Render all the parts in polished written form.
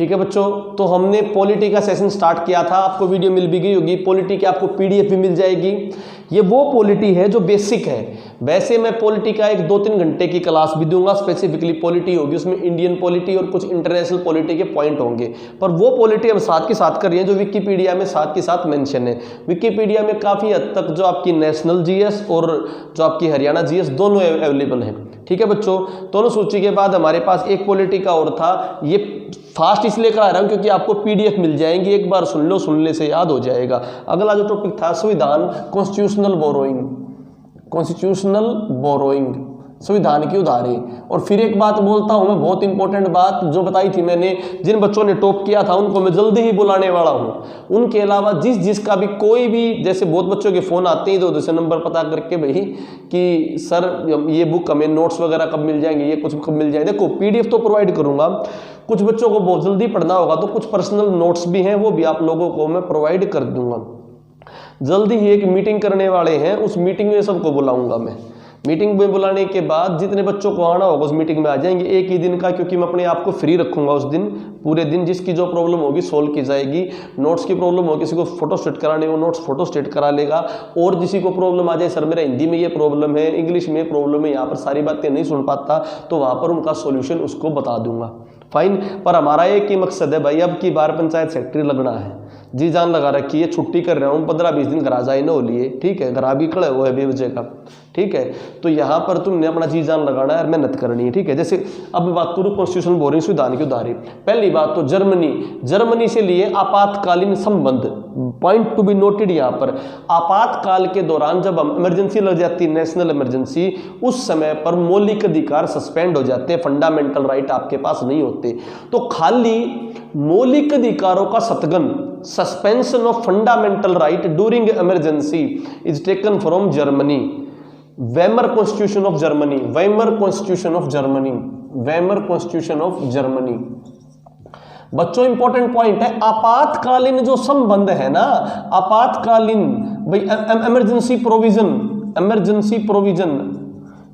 ठीक है बच्चों, तो हमने पॉलिटी का सेशन स्टार्ट किया था, आपको वीडियो मिल भी गई होगी, पॉलिटी की आपको पीडीएफ भी मिल जाएगी। ये वो पॉलिटी है जो बेसिक है। वैसे मैं पॉलिटी का 1-2-3 घंटे की क्लास भी दूंगा, स्पेसिफिकली पॉलिटी होगी, उसमें इंडियन पॉलिटी और कुछ इंटरनेशनल पॉलिटी के पॉइंट होंगे, पर वो पॉलिटी हम साथ के साथ कर रहे हैं जो विकिपीडिया में साथ के साथ मेंशन है। विकिपीडिया में काफ़ी हद तक जो आपकी नेशनल जीएस और जो आपकी हरियाणा जीएस दोनों अवेलेबल हैं। ठीक है बच्चों, दोनों सूची के बाद हमारे पास एक पॉलिटी का और था। ये फास्ट इसलिए करा रहा हूँ क्योंकि आपको पीडीएफ मिल जाएंगी, एक बार सुन लो, सुनने से याद हो जाएगा। अगला जो टॉपिक था संविधान, कॉन्स्टिट्यूशनल बोरोइंग, कॉन्स्टिट्यूशनल बोरोइंग, संविधान की उधारी। और फिर एक बात बोलता हूं मैं, बहुत इंपॉर्टेंट बात जो बताई थी मैंने, जिन बच्चों ने टॉप किया था उनको मैं जल्दी ही बुलाने वाला हूं। उनके अलावा जिसका भी कोई भी, जैसे बहुत बच्चों के फोन आते हैं तो दूसरे नंबर पता करके भाई कि सर ये बुक हमें नोट्स वगैरह कब मिल जाएंगे, ये कुछ कब मिल जाएंगे। देखो पीडीएफ तो प्रोवाइड करूंगा, कुछ बच्चों को बहुत जल्दी पढ़ना होगा तो कुछ पर्सनल नोट्स भी हैं, वो भी आप लोगों को मैं प्रोवाइड कर दूंगा। जल्दी ही एक मीटिंग करने वाले हैं, उस मीटिंग में सबको बुलाऊंगा मैं। मीटिंग में बुलाने के बाद जितने बच्चों को आना होगा उस मीटिंग में आ जाएंगे, एक ही दिन का, क्योंकि मैं अपने आप को फ्री रखूंगा उस दिन, पूरे दिन। जिसकी जो प्रॉब्लम होगी सोल्व की जाएगी। नोट्स की प्रॉब्लम होगी, किसी को फोटो स्टेट कराने वो नोट्स फोटो स्टेट करा लेगा, और किसी को प्रॉब्लम आ जाए सर मेरा हिंदी में ये प्रॉब्लम है, इंग्लिश में प्रॉब्लम है, यहाँ पर सारी बातें नहीं सुन पाता, तो वहाँ पर उनका सोल्यूशन उसको बता दूंगा। फाइन, पर हमारा एक ही मकसद है भाई, अब की बार पंचायत सेक्रेटरी लगना है, जी जान लगा रखी है। छुट्टी कर रहा हूँ, 15-20 दिन घर आ जाए ना हो लिए, ठीक है, घर आ भी खड़े हुए है बेवजह का, ठीक है। तो यहाँ पर तुमने अपना जी जान लगाना है और मेहनत करनी है, ठीक है। जैसे अब बात करूँ कॉन्स्टिट्यूशन बोरिंग, संविधान की उधारी। पहली बात तो जर्मनी से लिए आपातकालीन संबंध, पॉइंट टू बी नोटेड यहाँ पर। आपातकाल के दौरान जब हम इमरजेंसी लग जाती है, नेशनल इमरजेंसी, उस समय पर मौलिक अधिकार सस्पेंड हो जाते हैं, फंडामेंटल राइट आपके पास नहीं होते। तो खाली मौलिक अधिकारों का सत्गन, suspension of fundamental right during emergency is taken from Germany, Weimar constitution of Germany, Weimar constitution of Germany, Weimar constitution of Germany. बच्चों इंपॉर्टेंट पॉइंट है, आपातकालीन जो संबंध है ना, आपातकालीन भाई इमरजेंसी प्रोविजन, इमरजेंसी प्रोविजन,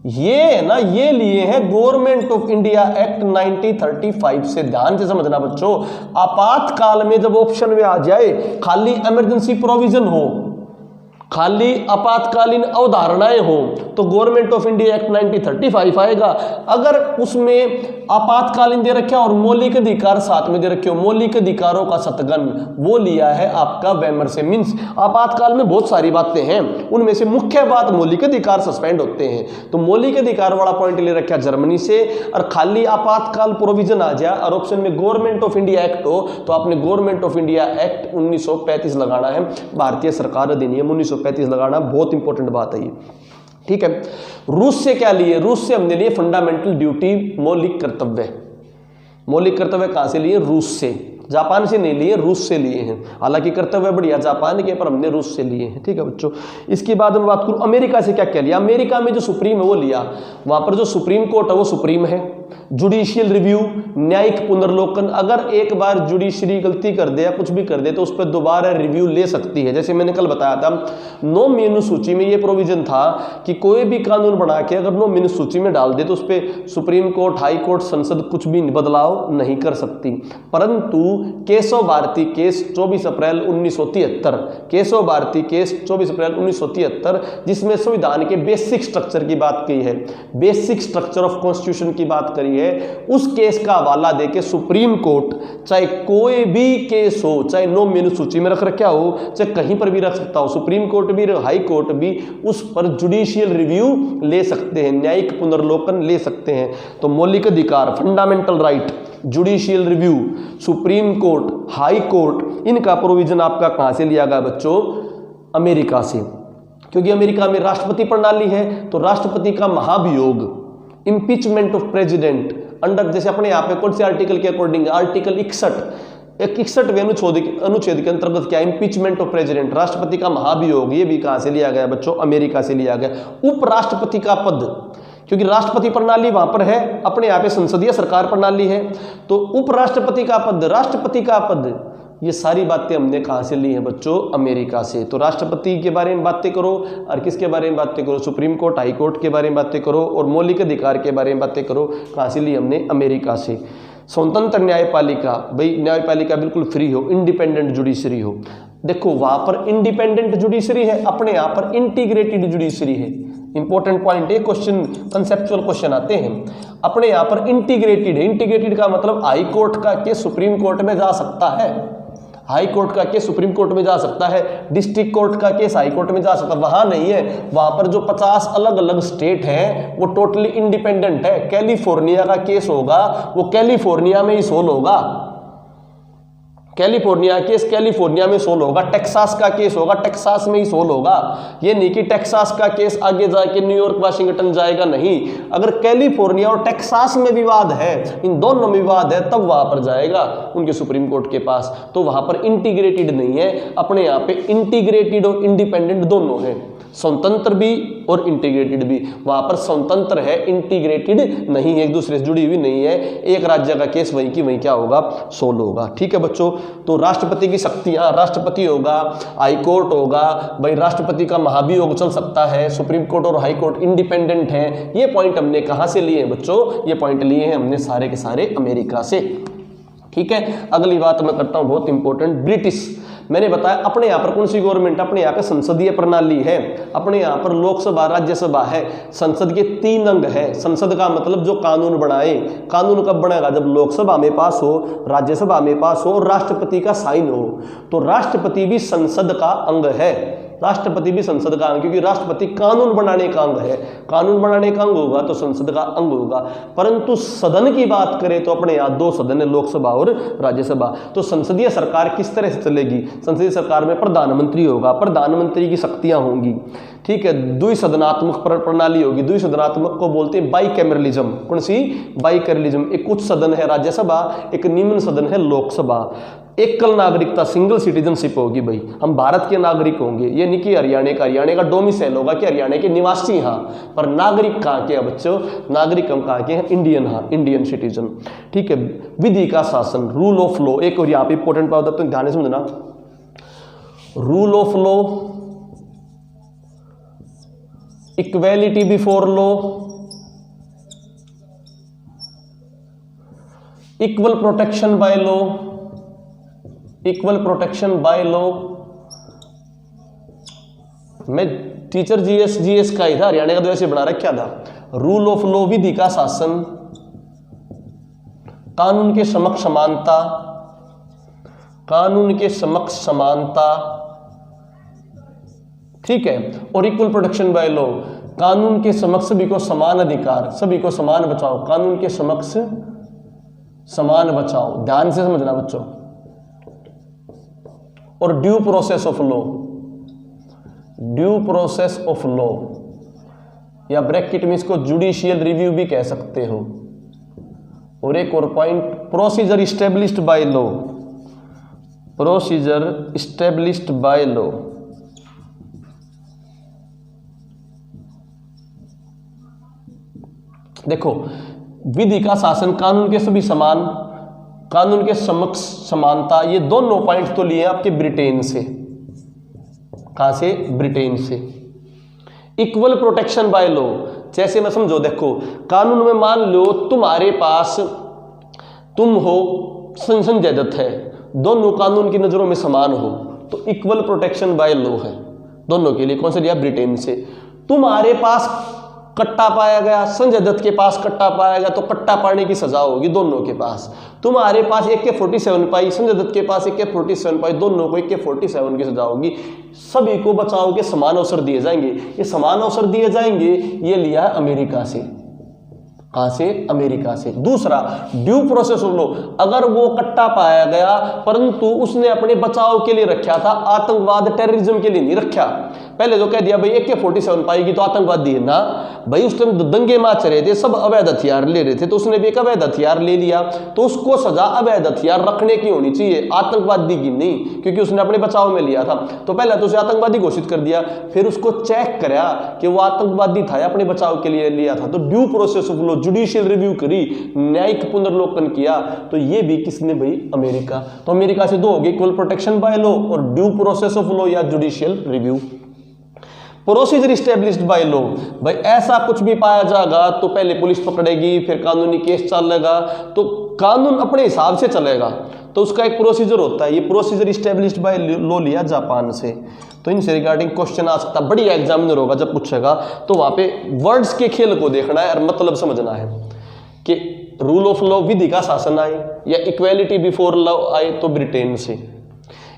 ये है ना, ये लिए हैं गवर्नमेंट ऑफ इंडिया एक्ट 1935 से। ध्यान से समझना बच्चों, आपातकाल में जब ऑप्शन में आ जाए खाली इमरजेंसी प्रोविजन हो, खाली आपातकालीन अवधारणाएं हो, तो गवर्नमेंट ऑफ इंडिया एक्ट 1935 आएगा। अगर उसमें आपातकालीन दे रखे और मौलिक अधिकार साथ में दे रखे हो, मौलिक अधिकारों का सत्गन, वो लिया है आपका वेमर से। मींस आपातकाल में बहुत सारी बातें हैं, उनमें से मुख्य बात मौलिक अधिकार सस्पेंड होते हैं, तो मौलिक अधिकार वाला पॉइंट ले रखा जर्मनी से। और खाली आपातकाल प्रोविजन आ जाए और ऑप्शन में गवर्नमेंट ऑफ इंडिया एक्ट हो, तो आपने गवर्नमेंट ऑफ इंडिया एक्ट 1935 लगाना है, भारतीय सरकार अधिनियम 1935 लगाना, बहुत इंपॉर्टेंट बात है ये, ठीक है। रूस से क्या लिए, रूस से हमने लिए फंडामेंटल ड्यूटी, मौलिक कर्तव्य। मौलिक कर्तव्य कहां से लिए, रूस से, जापान से नहीं लिए, रूस से लिए हैं। हालांकि कर्तव्य बढ़िया जापान के, पर हमने रूस से लिए हैं, ठीक है बच्चों। इसके बाद मैं बात करूं अमेरिका से क्या क्या लिया। अमेरिका में जो सुप्रीम है वो लिया, वहां पर जो सुप्रीम कोर्ट है वो सुप्रीम है। जुडिशियल रिव्यू, न्यायिक पुनर्लोकन, अगर एक बार जुडिशरी गलती कर दे या कुछ भी कर दे तो उस पर दोबारा रिव्यू ले सकती है। जैसे मैंने कल बताया था, नो मेनू सूची में ये प्रोविजन था कि कोई भी कानून बना के अगर नो मेनू सूची में डाल दे तो उस पर सुप्रीम कोर्ट, हाई कोर्ट, संसद कुछ भी बदलाव नहीं कर सकती। परंतु केशव भारती केस 24 अप्रैल 1973, केशव भारती केस 24 अप्रैल 1973, जिसमें संविधान के बेसिक स्ट्रक्चर की बात की है, बेसिक स्ट्रक्चर ऑफ कॉन्स्टिट्यूशन की बात करी है, उस केस का हवाला देके सुप्रीम कोर्ट चाहे कोई भी केस हो, चाहे नो मेनू सूची में रख रखा हो, चाहे कहीं पर भी रख सकता हो, सुप्रीम कोर्ट भी हाई कोर्ट भी उस पर जुडिशियल रिव्यू ले सकते हैं, न्यायिक पुनर्लोकन ले सकते हैं। तो मौलिक अधिकार, fundamental right, judicial review, supreme court, high court, इनका प्रोविजन आपका कहां से लिया गया बच्चों, अमेरिका से। क्योंकि अमेरिका में राष्ट्रपति प्रणाली है, तो राष्ट्रपति का महाभियोग, इंपीचमेंट ऑफ प्रेसिडेंट अंडर, जैसे अपने यहाँ पे कौन से आर्टिकल के अकॉर्डिंग, आर्टिकल 61वें अनुच्छेद के अंतर्गत क्या, इंपीचमेंट ऑफ प्रेसिडेंट, राष्ट्रपति का महाभियोग, ये भी कहां से लिया गया बच्चों, अमेरिका से लिया गया। उपराष्ट्रपति का पद, क्योंकि राष्ट्रपति प्रणाली वहां पर है, अपने यहाँ पे संसदीय सरकार प्रणाली है, तो उपराष्ट्रपति का पद, राष्ट्रपति का पद, ये सारी बातें हमने कहां से ली हैं बच्चों, अमेरिका से। तो राष्ट्रपति के बारे में बातें करो और किसके बारे में बातें करो, सुप्रीम कोर्ट, हाई कोर्ट के बारे में बातें करो, और मौलिक अधिकार के बारे में बातें करो, कहां से ली हमने, अमेरिका से। स्वतंत्र न्यायपालिका, भाई न्यायपालिका बिल्कुल फ्री हो, इंडिपेंडेंट जुडिशरी हो। देखो वहां पर इंडिपेंडेंट जुडिशरी है, अपने यहां पर इंटीग्रेटेड जुडिशरी है। इंपॉर्टेंट पॉइंट है, क्वेश्चन कंसेप्चुअल क्वेश्चन आते हैं। अपने यहां पर इंटीग्रेटेड है, इंटीग्रेटेड का मतलब हाई कोर्ट का केस सुप्रीम कोर्ट में जा सकता है, हाई कोर्ट का केस सुप्रीम कोर्ट में जा सकता है, डिस्ट्रिक्ट कोर्ट का केस हाई कोर्ट में जा सकता है। वहां नहीं है, वहां पर जो 50 अलग अलग स्टेट हैं वो टोटली इंडिपेंडेंट है। कैलिफोर्निया का केस होगा वो कैलिफोर्निया में ही सोल्व होगा, कैलिफोर्निया केस कैलिफोर्निया में सोल्व होगा, टेक्सास का केस होगा टेक्सास में ही सोल्व होगा। ये नहीं कि टेक्सास का केस आगे जाके न्यूयॉर्क वाशिंगटन जाएगा, नहीं। अगर कैलिफोर्निया और टेक्सास में विवाद है, इन दोनों में विवाद है, तब वहां पर जाएगा उनके सुप्रीम कोर्ट के पास। तो वहां पर इंटीग्रेटेड नहीं है, अपने यहाँ पे इंटीग्रेटेड और इंडिपेंडेंट दोनों है, स्वतंत्र भी और इंटीग्रेटेड भी। वहां पर स्वतंत्र है, इंटीग्रेटेड नहीं है, एक दूसरे से जुड़ी हुई नहीं है। एक राज्य का केस वहीं की वहीं क्या होगा, सोल्व होगा। ठीक है बच्चों, तो राष्ट्रपति की शक्तियां, राष्ट्रपति होगा, हाई कोर्ट होगा, भाई राष्ट्रपति का महाभियोग चल सकता है, सुप्रीम कोर्ट और हाई कोर्ट इंडिपेंडेंट है। ये पॉइंट हमने कहां से लिए हैं बच्चों, ये पॉइंट लिए हैं हमने सारे के सारे अमेरिका से। ठीक है, अगली बात मैं करता हूं बहुत इंपॉर्टेंट, ब्रिटिश। मैंने बताया अपने यहाँ पर कौन सी गवर्नमेंट, अपने यहाँ पे संसदीय प्रणाली है, अपने यहाँ पर लोकसभा राज्यसभा है, संसद के 3 अंग है। संसद का मतलब जो कानून बनाए, कानून कब बनेगा, जब लोकसभा में पास हो, राज्यसभा में पास हो और राष्ट्रपति का साइन हो। तो राष्ट्रपति भी संसद का अंग है, राष्ट्रपति भी संसद का अंग, क्योंकि राष्ट्रपति कानून बनाने का अंग है, कानून बनाने का अंग होगा तो संसद का अंग होगा। परंतु सदन की बात करें तो अपने यहाँ 2 सदन है, लोकसभा और राज्यसभा। तो संसदीय सरकार किस तरह से चलेगी, संसदीय सरकार में प्रधानमंत्री होगा, प्रधानमंत्री की शक्तियां होंगी। ठीक है, द्विसदनात्मक प्रणाली होगी, द्विसदनात्मक को बोलते हैं बाइकैमरलिज्म। कौन सी, बाइकैमरलिज्म। एक उच्च सदन है राज्यसभा, एक निम्न सदन है लोकसभा। एकल नागरिकता, सिंगल सिटीजनशिप होगी, भाई हम भारत के नागरिक होंगे, ये नहीं कि हरियाणा का डोमिसाइल होगा कि हरियाणा के निवासी, हाँ, पर नागरिक कहाँ के हैं बच्चों, नागरिक हम कहाँ के हैं, इंडियन, हाँ, इंडियन सिटीजन। ठीक है, विधि का शासन, रूल ऑफ लॉ। एक और यहाँ पे इंपॉर्टेंट बात है तो ध्यान से समझना, rule of law, equality before law, equal protection by law, equal protection by law. मैं टीचर जीएस का ही था, हरियाणा का तो ऐसे बना रखा था। रूल ऑफ लॉ, विधि का शासन, कानून के समक्ष समानता, कानून के समक्ष समानता। ठीक है, और इक्वल प्रोटेक्शन बाय लॉ, कानून के समक्ष सभी को समान अधिकार, सभी को समान बचाओ, कानून के समक्ष समान बचाओ। ध्यान से समझना बच्चों। और due process of law, due process of law, या ब्रैकेट में इसको जुडिशियल रिव्यू भी कह सकते हो। और एक और point, procedure established by law, procedure established by law. देखो, विधि का शासन, कानून के सभी समान, कानून के समक्ष समानता, ये दोनों पॉइंट तो लिए आपके ब्रिटेन से। कहां से, ब्रिटेन से। इक्वल प्रोटेक्शन बाय लॉ, जैसे मैं समझो, देखो कानून में मान लो तुम्हारे पास, तुम हो, संजय दत्त है, दोनों कानून की नजरों में समान हो, तो इक्वल प्रोटेक्शन बाय लॉ है दोनों के लिए। कौन से लिया, ब्रिटेन से। तुम्हारे पास कट्टा पाया गया, संजय दत्त के पास कट्टा पाया गया, तो कट्टा पाने की सजा होगी दोनों के पास। तुम्हारे पास AK-47 पाई, संजय दत्त के पास AK-47 पाई, दोनों को AK-47 की सजा होगी। सभी को बचाव के समान अवसर दिए जाएंगे। ये समान अवसर दिए जाएंगे, ये लिया है अमेरिका से। कहां से, अमेरिका से। दूसरा, ड्यू प्रोसेस ऑफ लॉ, अगर वो कट्टा पाया गया परंतु उसने अपने बचाव के लिए रखा था, आतंकवाद टेररिज्म के लिए नहीं रखा। पहले तो कह दिया भाई AK-47 पाएगी तो आतंकवादी है ना, भाई उस टाइम दंगे माच रहे थे, सब अवैध हथियार ले रहे थे, तो उसने भी एक अवैध हथियार ले लिया, तो उसको सजा अवैध हथियार रखने की होनी चाहिए, आतंकवादी की नहीं, क्योंकि उसने अपने बचाव में लिया था। तो पहले तो उसे आतंकवादी घोषित कर दिया, फिर उसको चेक करा कि वो आतंकवादी था, अपने बचाव के लिए लिया था, तो due process of law, judicial review करी, न्यायिक पुनर्लोकन किया। तो ये भी किसने, भाई अमेरिका। तो अमेरिका से 2 हो गए, इक्वल प्रोटेक्शन बाय लॉ और ड्यू प्रोसेस ऑफ लॉ या judicial review. Procedure established by law, भाई ऐसा कुछ भी पाया जाएगा तो पहले पुलिस पकड़ेगी, फिर कानूनी केस चलेगा, तो कानून अपने हिसाब से चलेगा तो उसका एक प्रोसीजर होता है। ये प्रोसीजर इस्टेब्लिश्ड बाय लॉ लिया जापान से। तो इनसे रिगार्डिंग क्वेश्चन आ सकता है, बढ़िया एग्जामिनर होगा जब पूछेगा तो वहां पे वर्ड्स के खेल को देखना है और मतलब समझना है कि रूल ऑफ लॉ विधि का शासन आए या इक्वेलिटी बिफोर लॉ आए तो ब्रिटेन से,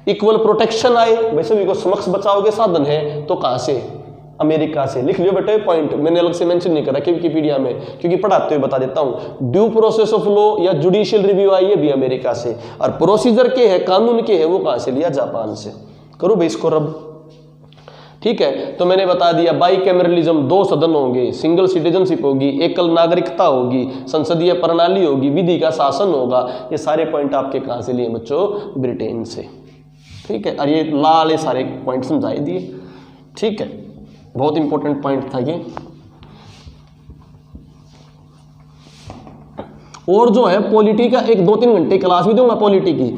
इक्वल प्रोटेक्शन आए वैसे भी को समक्ष बचाव के साधन है तो कहां से, अमेरिका से। लिख लियो बेटे पॉइंट, मैंने अलग से मेंशन नहीं करा कि विकिपीडिया में, क्योंकि पढ़ाते हुए बता देता हूं। ड्यू प्रोसेस ऑफ लॉ या जुडिशियल रिव्यू आई है भी अमेरिका से, और प्रोसीजर के है, कानून के है, वो कहां से लिया, जापान से। करो भाई इसको रब, ठीक है। तो मैंने बता दिया बाइकैमरलिज्म, 2 सदन होंगे, सिंगल सिटीजनशिप होगी, एकल नागरिकता होगी, संसदीय प्रणाली होगी, विधि का शासन होगा। ये सारे पॉइंट आपके कहां से लिए बच्चों, ब्रिटेन से, ठीक है। और ये लाल सारे पॉइंट समझाए दिए, ठीक है। बहुत इंपॉर्टेंट पॉइंट था ये। और जो है पॉलिटी का एक 2-3 घंटे क्लास भी दूंगा पॉलिटी की।